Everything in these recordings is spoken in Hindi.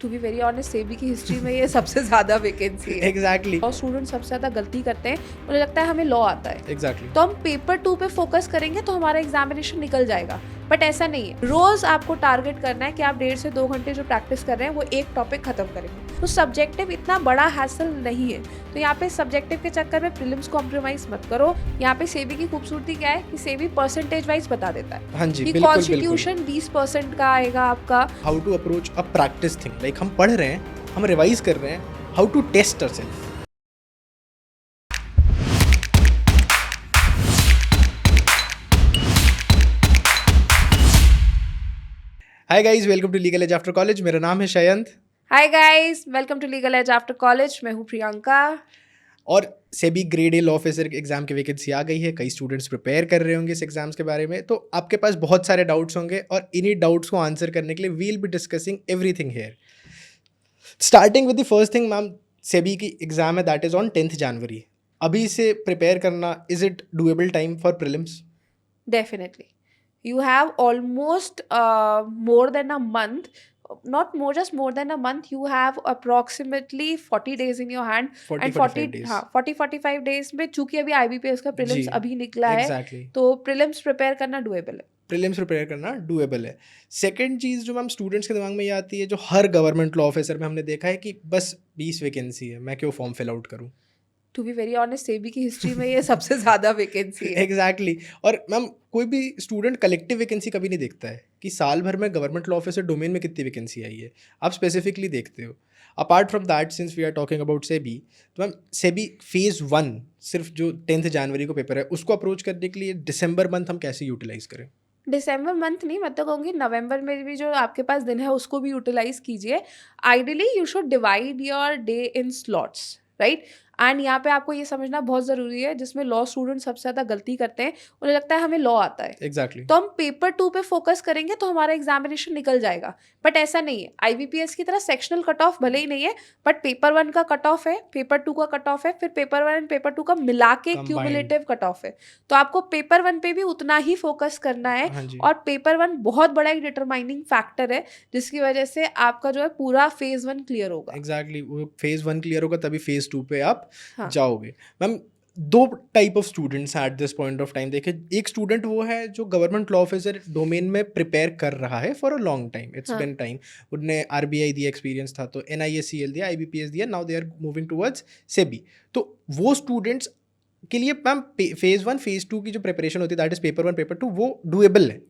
To be very honest SEBI की हिस्ट्री में ये सबसे ज़्यादा वैकेंसी है। एग्जैक्टली और स्टूडेंट सबसे ज़्यादा गलती करते हैं, उन्हें लगता है हमें लॉ आता है, एग्जैक्टली तो हम पेपर 2 पे फोकस करेंगे तो हमारा एग्जामिनेशन निकल जाएगा। बट ऐसा नहीं है, रोज आपको टारगेट करना है कि आप 1.5 से 2 घंटे जो प्रैक्टिस कर रहे हैं वो एक टॉपिक खत्म करेंगे। तो सब्जेक्टिव इतना बड़ा हैसल नहीं है, तो यहाँ पे सब्जेक्टिव के चक्कर में प्रीलिम्स कॉम्प्रोमाइज मत करो। यहाँ पे सेबी की खूबसूरती क्या है कि सेबी परसेंटेज वाइज बता देता है हाँ जी, कि बिल्कुल कॉन्स्टिट्यूशन 20% का आएगा आपका। How to approach a practice thing, like हम पढ़ रहे हैं, हम रिवाइज कर रहे हैं, how to test ourself. Hi guys, welcome to legal edge after college. मेरा नाम है Shayant hi guys, welcome to legal edge after college. मैं हूँ प्रियंका। और SEBI grade A law officer exam की वैकेंसी आ गई है। कई स्टूडेंट्स प्रिपेयर कर रहे होंगे इस एग्जाम्स के बारे में, तो आपके पास बहुत सारे डाउट्स होंगे और इन्हीं डाउट्स को आंसर करने के लिए will be discussing everything here. Starting with the first thing, ma'am, SEBI की एग्जाम है दैट इज ऑन 10th जनवरी। अभी से प्रिपेयर करना, is it doable time for prelims? Definitely. You have almost more than a month, not more, just more than a month. You have approximately 40 days in your hand. 40 And 45 days। हाँ 40-45 days में, चूंकि अभी IBPS का जी, प्रीलिम्स अभी निकला है, एग्जैक्टली। तो प्रीलिम्स प्रिपेयर करना डुएबल है। प्रीलिम्स प्रिपेयर करना डूएबल है। सेकंड चीज़ जो मैम स्टूडेंट्स के दिमाग में ये आती है, जो हर गवर्नमेंट लॉ ऑफिसर में हमने देखा है कि बस 20 वैकेंसी है, मैं क्यों फॉर्म फिल आउट करूँ? To be very honest SEBI की हिस्ट्री में ये सबसे ज़्यादा वैकेंसी है। एग्जैक्टली। और मैम, कोई भी स्टूडेंट कलेक्टिव वैकेंसी कभी नहीं देखता है कि साल भर में गवर्नमेंट लॉ ऑफिसर डोमेन में कितनी वैकेंसी आई है। आप स्पेसिफिकली देखते हो। Apart from that, since we are talking about SEBI, तो मैम सेबी फेज़ 1 सिर्फ जो 10th जनवरी को पेपर है उसको अप्रोच करने के लिए दिसंबर मंथ हम कैसे यूटिलाइज करें? दिसंबर मंथ नहीं, मैं तो कहूँगी नवंबर में भी जो आपके पास दिन है उसको भी यूटिलाइज कीजिए। Ideally you should divide your day in slots, right. And यहाँ पे आपको ये समझना बहुत ज़रूरी है, जिसमें लॉ स्टूडेंट सबसे ज़्यादा गलती करते हैं, उन्हें लगता है हमें लॉ आता है, एग्जैक्टली तो हम पेपर 2 पे फोकस करेंगे तो हमारा एग्जामिनेशन निकल जाएगा। बट ऐसा नहीं है, IBPS की तरह सेक्शनल कट ऑफ भले ही नहीं है, बट पेपर 1 का कट ऑफ है, पेपर 2 का कट ऑफ है, फिर पेपर 1 एंड पेपर 2 का मिला के Combined। क्यूमुलेटिव कट ऑफ है। तो आपको पेपर 1 पे भी उतना ही फोकस करना है। हाँ जी, और पेपर 1 बहुत बड़ा एक डिटरमाइनिंग फैक्टर है, जिसकी वजह से आपका जो है पूरा फेज 1 क्लियर होगा। एग्जैक्टली। वो फेज़ 1 क्लियर होगा तभी फेज़ 2 पे आप हाँ। जाओगे। मैम, दो टाइप ऑफ स्टूडेंट्स हैं at this point of time. देखिए, एक स्टूडेंट वो है जो गवर्नमेंट लॉ ऑफिसर डोमेन में प्रिपेयर कर रहा है for a long time, it's हाँ। Been time. उनने RBI दिया एक्सपीरियंस था, तो NISCL दिया, IBPS दिया, now they are moving towards SEBI. तो वो स्टूडेंट्स के लिए मैम फेज़ 1 फेज़ 2 की जो प्रिपरेशन होती है दैट इज पेपर 1 पेपर 2, वो डूएबल है।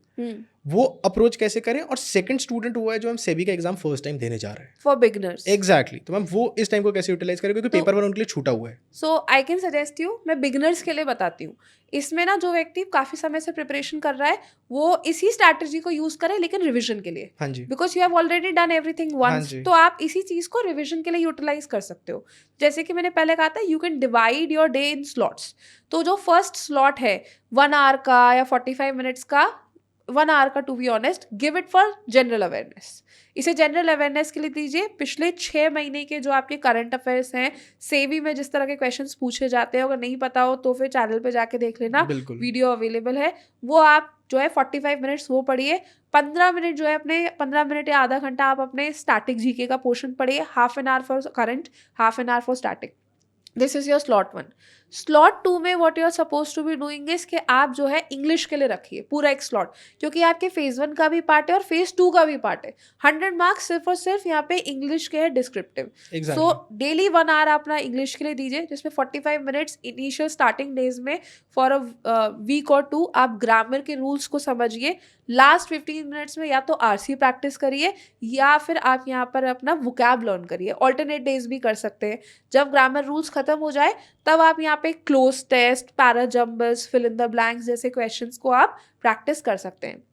वो अप्रोच कैसे करें? और सेकंड स्टूडेंट हुआ है जो हम सेबी का एग्जाम फर्स्ट टाइम देने जा रहे हैं। For beginners. एग्जैक्टली। तो मैम वो इस टाइम को कैसे यूटिलाइज करें, क्योंकि तो- पेपर 1 उनके लिए छूटा हुआ है। सो आई कैन सजेस्ट यू, मैं बिगनर्स के लिए बताती हूँ। इसमें ना जो व्यक्ति काफी समय से प्रिपरेशन कर रहा है, वो इसी स्ट्रैटेजी को यूज करे, लेकिन रिवीजन के लिए। हाँ जी, because you have already done everything हाँ वंस, जी, तो आप इसी चीज को रिवीजन के लिए यूटिलाइज कर सकते हो। जैसे कि मैंने पहले कहा था, you can divide your day in slots. तो जो फर्स्ट स्लॉट है 1 आवर का या 45 मिनट्स का, 1 आवर का, to be honest, give it for general awareness. इसे जनरल अवेयरनेस के लिए दीजिए। पिछले 6 महीने के जो आपके करंट अफेयर्स हैं, सेवी में जिस तरह के क्वेश्चंस पूछे जाते हैं, अगर नहीं पता हो तो फिर चैनल पे जाके देख लेना, बिल्कुल। वीडियो अवेलेबल है। वो आप जो है 45 मिनट्स वो पढ़िए। 15 मिनट जो है अपने 15 मिनट या आधा घंटा आप अपने स्टैटिक जीके का पोर्शन पढ़िए। Half an hour for current, half an hour for static. This is your slot 1। Slot 2 में what you are suppose to be doing is कि आप जो है इंग्लिश के लिए रखिए पूरा एक स्लॉट, क्योंकि आपके फेज 1 का भी पार्ट है और फेज 2 का भी पार्ट है। 100 मार्क्स सिर्फ और सिर्फ यहाँ पे इंग्लिश के है, डिस्क्रिप्टिव। सो डेली 1 आवर अपना इंग्लिश के लिए दीजिए, जिसमें 45 मिनट्स इनिशियल स्टार्टिंग डेज में फॉर अ वीक और 2 आप ग्रामर के रूल्स को समझिए। लास्ट 15 मिनट्स में या तो RC प्रैक्टिस करिए, या फिर आप यहाँ पर अपना वोकैब लर्न करिए। ऑल्टरनेट डेज भी कर सकते हैं। जब ग्रामर रूल्स खत्म हो जाए, तब आप यहाँ पे close test, parajumbles, fill in the blanks जैसे क्वेश्चंस को आप प्रैक्टिस कर सकते हैं।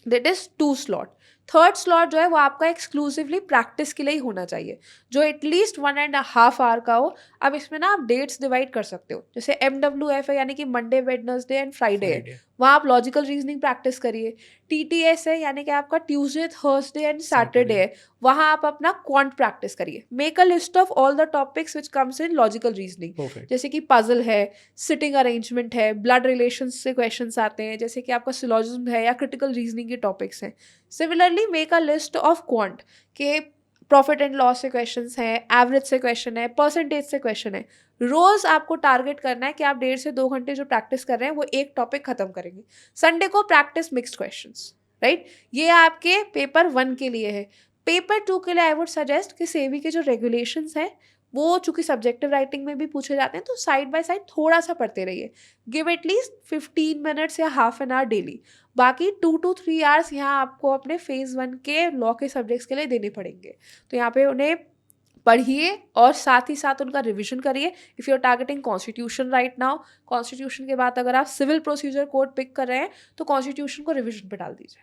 That is 2 slot. Third slot जो है वो आपका एक्सक्लूसिवली प्रैक्टिस के लिए ही होना चाहिए, जो एटलीस्ट 1.5 आवर का हो। अब इसमें ना आप डेट्स डिवाइड कर सकते हो, जैसे MWF है, यानी कि मंडे, वेडनेसडे एंड फ्राइडे है, वहाँ आप लॉजिकल रीजनिंग प्रैक्टिस करिए। TTS है, यानी कि आपका ट्यूसडे, थर्सडे एंड सैटरडे है, वहाँ आप अपना क्वांट प्रैक्टिस करिए। Make a list of all the topics which comes in logical reasoning, जैसे कि पजल है, सिटिंग अरेंजमेंट है, ब्लड रिलेशन से क्वेश्चंस आते हैं, जैसे कि आपका सिलोजिज्म है, या क्रिटिकल रीजनिंग के टॉपिक्स हैं। Similarly make a list of quant के प्रॉफिट एंड लॉस से क्वेश्चंस हैं, एवरेज से क्वेश्चन है, परसेंटेज से क्वेश्चन है। रोज आपको टारगेट करना है कि आप 1.5 से 2 घंटे जो प्रैक्टिस कर रहे हैं वो एक टॉपिक खत्म करेंगे। संडे को प्रैक्टिस मिक्स्ड क्वेश्चंस, राइट। ये आपके पेपर 1 के लिए है। पेपर 2 के लिए आई वुड सजेस्ट कि सेबी के जो रेगुलेशंस हैं वो चूंकि सब्जेक्टिव राइटिंग में भी पूछे जाते हैं तो साइड बाय साइड थोड़ा सा पढ़ते रहिए। गिव एटलीस्ट 15 मिनट्स या हाफ एन आवर डेली। बाकी 2 to 3 आवर्स यहाँ आपको अपने फेज 1 के लॉ के सब्जेक्ट्स के लिए देने पड़ेंगे। तो यहाँ पे उन्हें पढ़िए और साथ ही साथ उनका रिवीजन करिए। If you are targeting constitution right now, constitution के बाद अगर आप सिविल प्रोसीजर कोड पिक कर रहे हैं तो कॉन्स्टिट्यूशन को रिवीजन पे डाल दीजिए।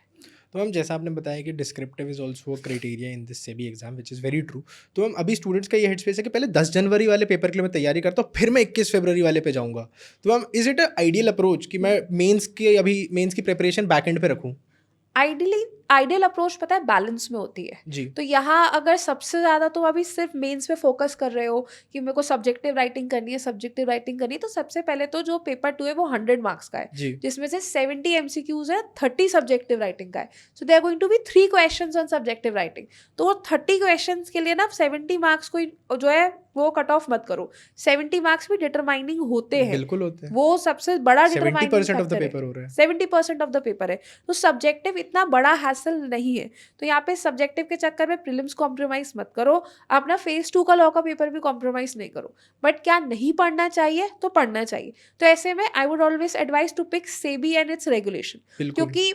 तो मैम जैसा आपने बताया कि descriptive is also a criteria in this SEBI exam which is very true. तो मैम अभी स्टूडेंट्स का ये हेड स्पेस है कि पहले 10 जनवरी वाले पेपर के लिए मैं तैयारी करता हूँ, फिर मैं 21 फरवरी वाले पे जाऊँगा। तो ma'am is it a ideal approach कि मैं मेंस की प्रिपरेशन बैक एंड पे रखूँ? आइडियल अप्रोच पता है बैलेंस में होती है जी। तो यहाँ अगर सबसे ज़्यादा तो अभी सिर्फ मेंस पे फोकस कर रहे हो कि मेरे को सब्जेक्टिव राइटिंग करनी है तो सबसे पहले तो जो पेपर 2 है वो 100 मार्क्स का है, जी। जिसमें से 70 एमसीक्यूज है, 30 सब्जेक्टिव राइटिंग का है। So they are going to be 3 questions on subjective writing. तो वो 30 क्वेश्चंस के लिए ना 70 मार्क्स को जो है वो कट ऑफ मत करो। 70 मार्क्स भी डिटरमाइनिंग होते हैं, बिल्कुल होते हैं। वो सबसे बड़ा 70% ऑफ द डिटरमाइनिंग पेपर हो रहा है। 70% ऑफ द पेपर है। तो सब्जेक्टिव इतना बड़ा हैसल नहीं है। तो यहाँ पे सब्जेक्टिव के चक्कर में प्रीलिम्स कॉम्प्रोमाइज मत करो, अपना फेज 2 का लॉ का पेपर भी कॉम्प्रोमाइज नहीं करो। बट क्या नहीं पढ़ना चाहिए तो पढ़ना चाहिए। तो ऐसे में I would always advise to pick SEBI and its regulation, क्योंकि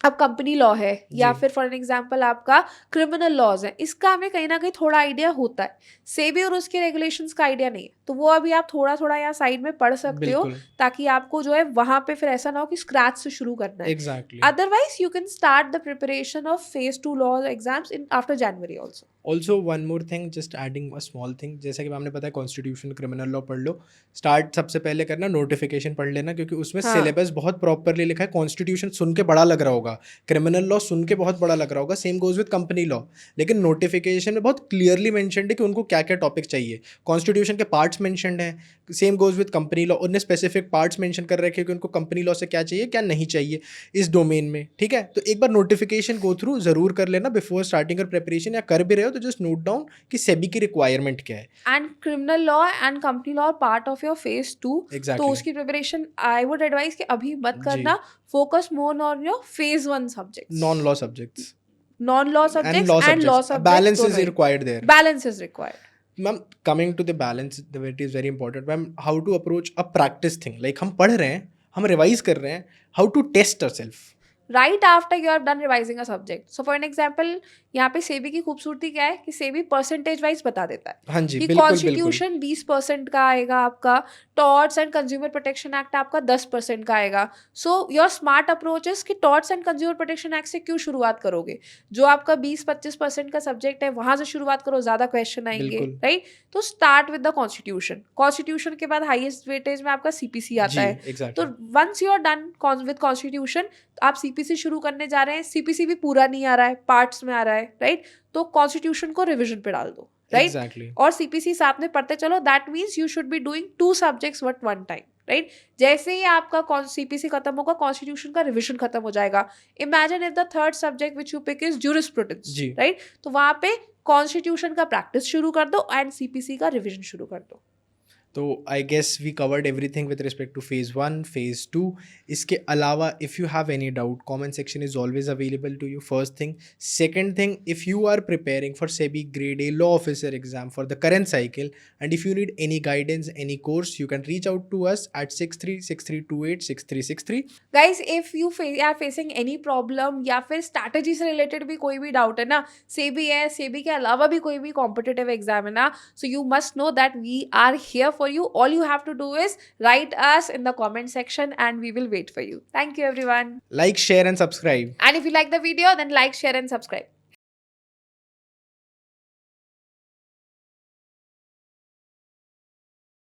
अब कंपनी लॉ है या जी। फिर फॉर एन एग्जांपल आपका क्रिमिनल लॉज है, इसका हमें कहीं ना कहीं थोड़ा आइडिया होता है। सेबी और उसके रेगुलेशंस का आइडिया नहीं है, तो वो अभी आप थोड़ा थोड़ा यहाँ साइड में पढ़ सकते हो, बिल्कुल। ताकि आपको जो है वहां पे फिर ऐसा ना हो कि स्क्रैच से शुरू करना है। Exactly. Otherwise, you can start the preparation of phase 2 law exams in after January also. Also one more thing, just adding a small thing, जैसा कि आपने बताया कॉन्स्टिट्यूशन, क्रिमिनल लॉ पढ़ लो। स्टार्ट सबसे पहले करना नोटिफिकेशन पढ़ लेना, क्योंकि उसमें हाँ। सिलेबस बहुत प्रॉपरली लिखा है। कॉन्स्टिट्यूशन सुन के बड़ा लग रहा होगा, क्रिमिनल लॉ सुन के बहुत बड़ा लग रहा होगा, same goes with company law, लेकिन नोटिफिकेशन में बहुत क्लियरली मैंशनड है कि उनको क्या क्या टॉपिक चाहिए। कॉन्स्टिट्यूशन के पार्ट्स मैंशनड हैं, same goes with company law, उनने स्पेसिफिक पार्ट्स मैंशन कर रखे कि उनको कंपनी लॉ से क्या चाहिए क्या नहीं चाहिए इस डोमेन में, ठीक है। तो एक बार नोटिफिकेशन गो थ्रू ज़रूर कर लेना बिफोर स्टार्टिंग और प्रिपरेशन, या कर भी रहे हो तो जस्ट नोट डाउन कि सेबी की रिक्वायरमेंट क्या है। And criminal law and company law are part of your phase 2. Exactly. तो उसकी प्रिपरेशन आई वुड एडवाइस कि अभी मत जी। करना, focus more on your phase 1 subjects, non law subjects non law and subjects law and law subjects. Balance is subjects. required there. Balance is required. Ma'am, coming to the balance, the way it is very important. Ma'am, how to approach a practice thing? Like हम पढ़ रहे हैं, हम रिवाइज कर रहे हैं, how to test ourselves? Right after you have done revising a subject. So for an example यहाँ पे सेबी की खूबसूरती क्या है कि सेबी परसेंटेज वाइज बता देता है हाँ जी, कि बिल्कुल, कॉन्स्टिट्यूशन 20% का आएगा आपका, torts and consumer protection act आपका 10% का आएगा। So your smart approach is कि torts and consumer protection act से क्यों शुरुआत करोगे, जो आपका 20-25% का सब्जेक्ट है वहां से शुरुआत करो, ज्यादा क्वेश्चन आएंगे, बिल्कुल। राइट। तो start with the constitution. Constitution के बाद हाईएस्ट वेटेज में आपका सीपीसी आता जी, है। तो exactly. Once you are done with constitution, आप सीपीसी शुरू करने जा रहे हैं, सीपीसी भी पूरा नहीं आ रहा है, पार्ट्स में आ रहा है, राइट। तो कॉन्स्टिट्यूशन को रिवीजन पे डाल दो, राइट। Exactly. और सीपीसी साथ में पढ़ते चलो। That means you should be doing 2 subjects eight one time, right. जैसे ही आपका सीपीसी खत्म होगा, कॉन्स्टिट्यूशन का रिवीजन खत्म हो जाएगा। Imagine if the third subject which you pick is jurisprudence, जी। राइट। तो वहां पे कॉन्स्टिट्यूशन का प्रैक्टिस शुरू कर दो एंड सीपीसी का रिवीजन शुरू कर दो। तो I guess we covered everything with respect to phase 1, phase 2। इसके अलावा if you have any doubt, comment section is always available to you, first thing. Second thing, if you are preparing for SEBI grade A law officer exam for the current cycle and if you need any guidance, any course, you can reach out to us at 6363286363। Guys if you are facing any problem या फिर स्ट्रैटेजी से रिलेटेड भी कोई भी डाउट है ना, सेबी है, सेबी के अलावा भी कोई भी कॉम्पिटिटिव एग्जाम है ना, so you must know that we are here for you. All you have to do is write us in the comment section and we will wait for you. Thank you everyone. Like, share and subscribe. And if you like the video, then like, share and subscribe.